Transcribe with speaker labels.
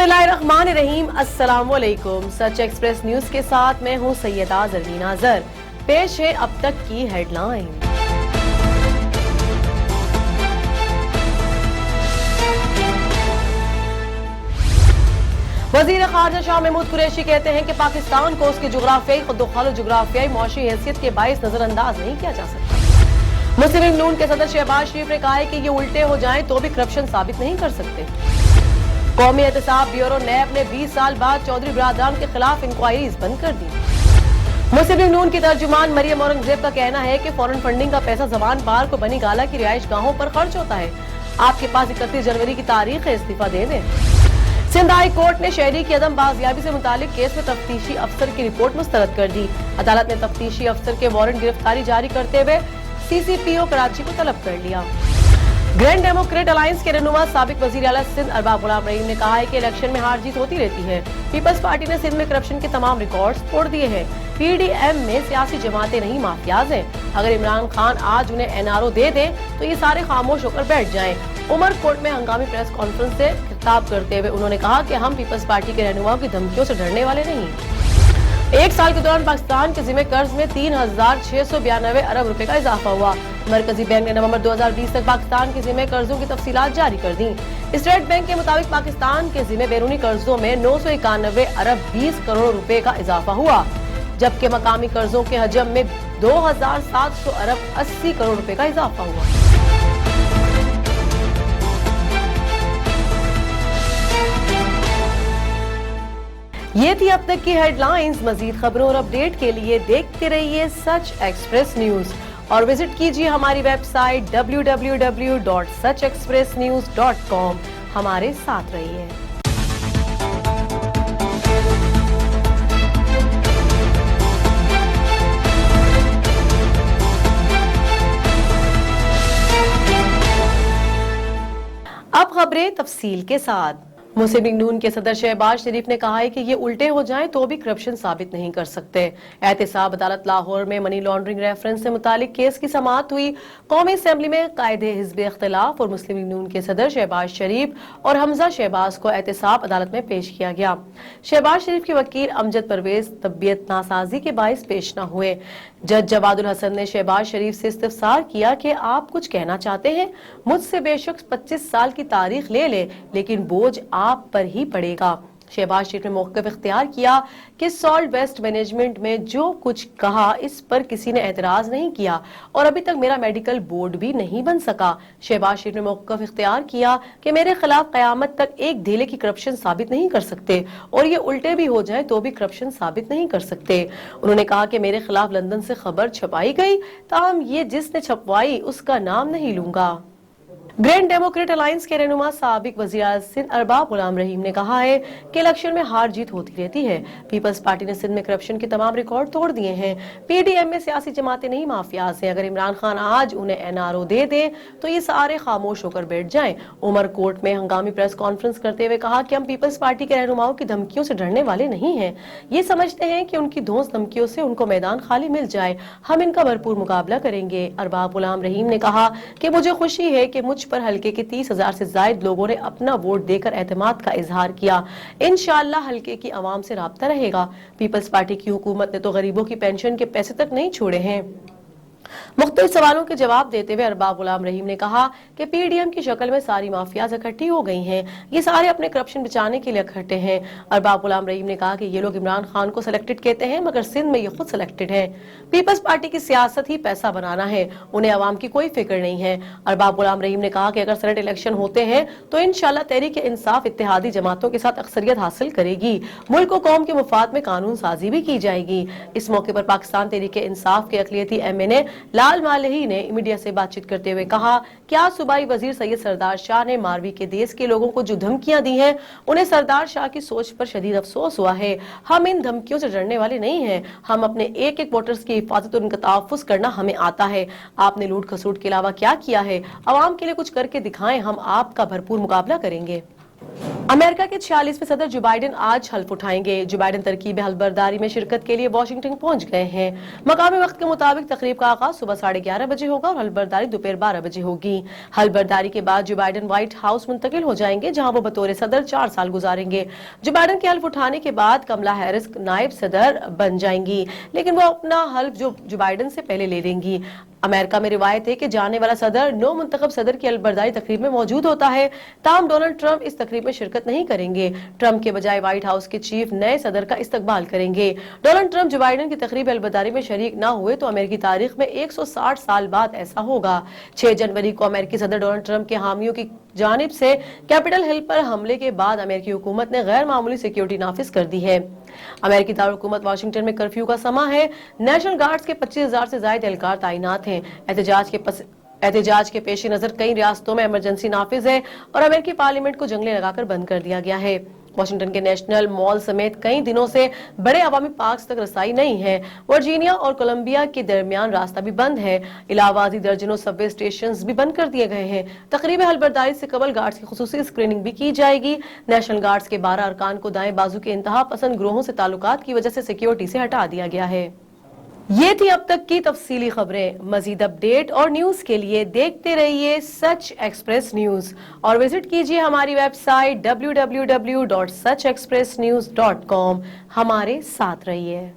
Speaker 1: बिस्मिल्लाहिर्रहमानिर्रहीम, अस्सलाम वालेकुम। सच एक्सप्रेस न्यूज के साथ मैं हूं सैयदा ज़रमीन अज़हर। पेश है अब तक की हेडलाइन। वज़ीर ख़ारजा शाह महमूद कुरैशी कहते हैं कि पाकिस्तान को उसकी जुग्राफियाई मुआशी हैसियत के बाइस नजरअंदाज नहीं किया जा सकता। मुस्लिम लीग नून के सदर शहबाज शरीफ ने कहा है कि ये उल्टे हो जाएं तो भी करप्शन साबित नहीं कर सकते। कौमी एहतसाब ब्यूरो नैब ने 20 साल बाद चौधरी बिरादरान के खिलाफ इंक्वायरीज बंद कर दी। मुस्लिम लीग नून की तर्जुमान मरियम औरंगजेब का कहना है कि फॉरेन फंडिंग का पैसा जवान पार को बनी गाला की रिहाइश गाहों पर खर्च होता है। आपके पास 31 जनवरी की तारीख है, इस्तीफा दे दें। सिंध हाई कोर्ट ने शहरी की अदम बाजियाबी से मुतालिक केस में तफ्तीशी अफसर की रिपोर्ट मुस्तरद कर दी। अदालत ने तफ्तीशी अफसर के वारंट गिरफ्तारी जारी करते हुए CCPO कराची को तलब कर लिया। ग्रैंड डेमोक्रेट अलायंस के रहनुमा साबिक वजीर आला सिंध अरबाब गुलाम रहीम ने कहा है कि इलेक्शन में हार जीत होती रहती है। पीपल्स पार्टी ने सिंध में करप्शन के तमाम रिकॉर्ड्स तोड़ दिए हैं। PDM में सियासी जमातें नहीं माफियाज हैं। अगर इमरान खान आज उन्हें NRO दे दें तो ये सारे खामोश होकर बैठ जाएं। उमरकोट में हंगामी प्रेस कॉन्फ्रेंस से खिताब करते हुए उन्होंने कहा कि हम पीपल्स पार्टी के रहनुमाओं की धमकियों से डरने वाले नहीं। एक साल के दौरान पाकिस्तान के जिम्मे कर्ज में 3,692 अरब रुपए का इजाफा हुआ। मरकजी बैंक ने नवंबर 2020 तक पाकिस्तान के जिम्मे कर्जों की तफसीलात जारी कर दी। स्टेट बैंक के मुताबिक पाकिस्तान के जिम्मे बैरूनी कर्जों में 991 अरब 20 करोड़ रुपए का इजाफा हुआ, जबकि मकामी कर्जों के हजम में 2,700 अरब 80 करोड़ रुपए का इजाफा हुआ। ये थी अब तक की हेडलाइंस। मजीद खबरों और अपडेट के लिए देखते रहिए सच एक्सप्रेस न्यूज और विजिट कीजिए हमारी वेबसाइट www.suchexpressnews.com। हमारे साथ रहिए। अब खबरें तफसील के साथ। मुस्लिम लीग नून के सदर शहबाज शरीफ ने कहा है कि ये उल्टे हो जाएं तो भी करप्शन साबित नहीं कर सकते। एहतसाब अदालत लाहौर में मनी लॉन्ड्रिंग रेफरेंस से मुतालिक केस की समाअत हुई। कौमी असेंबली में कायदे हिज़्ब इख्तिलाफ और मुस्लिम लीग नून के सदर शहबाज शरीफ और हमजा शहबाज को एहतसाब अदालत में पेश किया गया। शहबाज शरीफ के वकील अमजद परवेज तबीयत नासाजी के बाइस पेश न हुए। जज जवादुल हसन ने शहबाज शरीफ से इस्तिफसार किया कि आप कुछ कहना चाहते हैं। मुझसे बेशक 25 साल की तारीख ले ले, लेकिन बोझ आप पर ही पड़ेगा। शहबाज शरीफ ने मौक़िफ़ इख्तियार किया कि सॉल्ट वेस्ट मैनेजमेंट में जो कुछ कहा इस पर किसी ने एतराज नहीं किया और अभी तक मेरा मेडिकल बोर्ड भी नहीं बन सका। शहबाज शरीफ ने मौक़िफ़ इख्तियार किया कि मेरे खिलाफ क़यामत तक एक धेले की करप्शन साबित नहीं कर सकते और ये उल्टे भी हो जाए तो भी करप्शन साबित नहीं कर सकते। उन्होंने कहा कि मेरे खिलाफ लंदन से खबर छपाई गई, ताहम ये जिसने छपवाई उसका नाम नहीं लूंगा। ग्रैंड डेमोक्रेट अलायंस के रहनुमा साबिक वज़ीर आला सिंध अरबाब गुलाम रहीम ने कहा है कि इलेक्शन में हार जीत होती रहती है। पीपल्स पार्टी ने सिंध में करप्शन के तमाम रिकॉर्ड तोड़ दिए हैं। PDM में सियासी जमातें नहीं माफियाज हैं। अगर इमरान खान आज उन्हें NRO दे दें तो ये सारे खामोश होकर बैठ जाएं। उमरकोट में हंगामी प्रेस कॉन्फ्रेंस करते हुए कहा कि हम पीपल्स पार्टी के रहनुमाओं की धमकियों से डरने वाले नहीं हैं। ये समझते हैं कि उनकी धौंस धमकियों से उनको मैदान खाली मिल जाए। हम इनका भरपूर मुकाबला करेंगे। अरबाब गुलाम रहीम ने कहा कि मुझे खुशी है कि मुझ पर हल्के के 30,000 से ज्यादा लोगों ने अपना वोट देकर एतमाद का इजहार किया। इंशाअल्लाह हल्के की आवाम से राब्ता रहेगा। पीपल्स पार्टी की हुकूमत ने तो गरीबों की पेंशन के पैसे तक नहीं छोड़े हैं। मुख्तलिफ सवालों के जवाब देते हुए अरबाब गुलाम रहीम ने कहा कि PDM की शक्ल में सारी माफियाज इकट्ठी हो गई हैं। ये सारे अपने करप्शन बचाने के लिए इकट्ठे हैं। अरबाब गुलाम रहीम ने कहा कि ये लोग इमरान खान को सिलेक्टेड कहते हैं, मगर सिंध में ये खुद सिलेक्टेड है। पीपल्स पार्टी की सियासत ही पैसा बनाना है, उन्हें अवाम की कोई फिक्र नहीं है। अरबाब गुलाम रहीम ने कहा कि अगर सेनेट इलेक्शन होते हैं तो इंशाअल्लाह तहरीक इंसाफ इत्तेहादी जमातों के साथ अक्सरियत हासिल करेगी। मुल्क को कौम के मुफाद में कानून साजी भी की जाएगी। इस मौके पर पाकिस्तान तहरीक इंसाफ के अक़लियती MNA लाल मालही ने मीडिया से बातचीत करते हुए कहा कि आज सूबाई वजीर सैयद सरदार शाह ने मारवी के देश के लोगों को जो धमकियां दी हैं, उन्हें सरदार शाह की सोच पर शदीद अफसोस हुआ है। हम इन धमकियों से डरने वाले नहीं हैं। हम अपने एक एक वोटर्स की हिफाजत और उनका तहफ़्फ़ुज़ करना हमें आता है। आपने लूट खसूट के अलावा क्या किया है? अवाम के लिए कुछ करके दिखाएं, हम आपका भरपूर मुकाबला करेंगे। अमेरिका के 46वें सदर जो बाइडेन आज हल्फ उठाएंगे। जो बाइडेन तरकीब हल्फबरदारी में शिरकत के लिए वाशिंगटन पहुंच गए हैं। मकामी वक्त के मुताबिक तकरीब का आगाज सुबह 11:30 बजे होगा और हल्फबरदारी दोपहर 12 बजे होगी। हल्फबरदारी के बाद जो बाइडेन व्हाइट हाउस मुंतकिल हो जाएंगे, जहां वो बतौर सदर 4 साल गुजारेंगे। जो बाइडेन के हल्फ उठाने के बाद कमला हैरिस नायब सदर बन जाएंगी, लेकिन वो अपना हल्फ जो बाइडेन से पहले ले लेंगी। अमेरिका में रिवायत है कि जाने वाला सदर नो मुंतखब सदर की हल्फबरदारी तकरीब में मौजूद होता है। ताहम डोनाल्ड ट्रंप इस तकरीब में शिरकत नहीं करेंगे। ट्रंप के बजाय व्हाइट हाउस के चीफ नए सदर का इस्तकबाल करेंगे। डोनाल्ड ट्रंप जो बाइडेन की तकरीब हल्फबरदारी में शरीक ना हुए तो अमेरिकी तारीख में 160 साल बाद ऐसा होगा। 6 जनवरी को अमेरिकी सदर डोनाल्ड ट्रंप के हामियों की जानिब से कैपिटल हिल पर हमले के बाद अमेरिकी हुकूमत ने गैर मामूली सिक्योरिटी नाफिज कर दी है। अमेरिकी दारुल-हुकूमत वाशिंगटन में कर्फ्यू का समा है। नेशनल गार्ड्स के 25,000 से ज्यादा एहलकार तैनात हैं। एहतजाज के पेश नजर कई रियासतों में इमरजेंसी नाफिज है और अमेरिकी पार्लियामेंट को जंगले लगाकर बंद कर दिया गया है। वाशिंगटन के नेशनल मॉल समेत कई दिनों से बड़े अवामी पार्क्स तक रसाई नहीं है। वर्जीनिया और कोलंबिया के दरमियान रास्ता भी बंद है। इलाहाबादी दर्जनों सबवे स्टेशंस भी बंद कर दिए गए हैं। तकरीब हल्फबरदारी से कबल गार्ड्स की खुसूसी स्क्रीनिंग भी की जाएगी। नेशनल गार्ड्स के 12 अरकान को दाएं बाजू के इंतहा पसंद ग्रोहों से ताल्लुकात की वजह से सिक्योरिटी से हटा दिया गया है। ये थी अब तक की तफसीली खबरें। मजीद अपडेट और न्यूज के लिए देखते रहिए सच एक्सप्रेस न्यूज और विजिट कीजिए हमारी वेबसाइट www.suchexpressnews.com। हमारे साथ रहिए।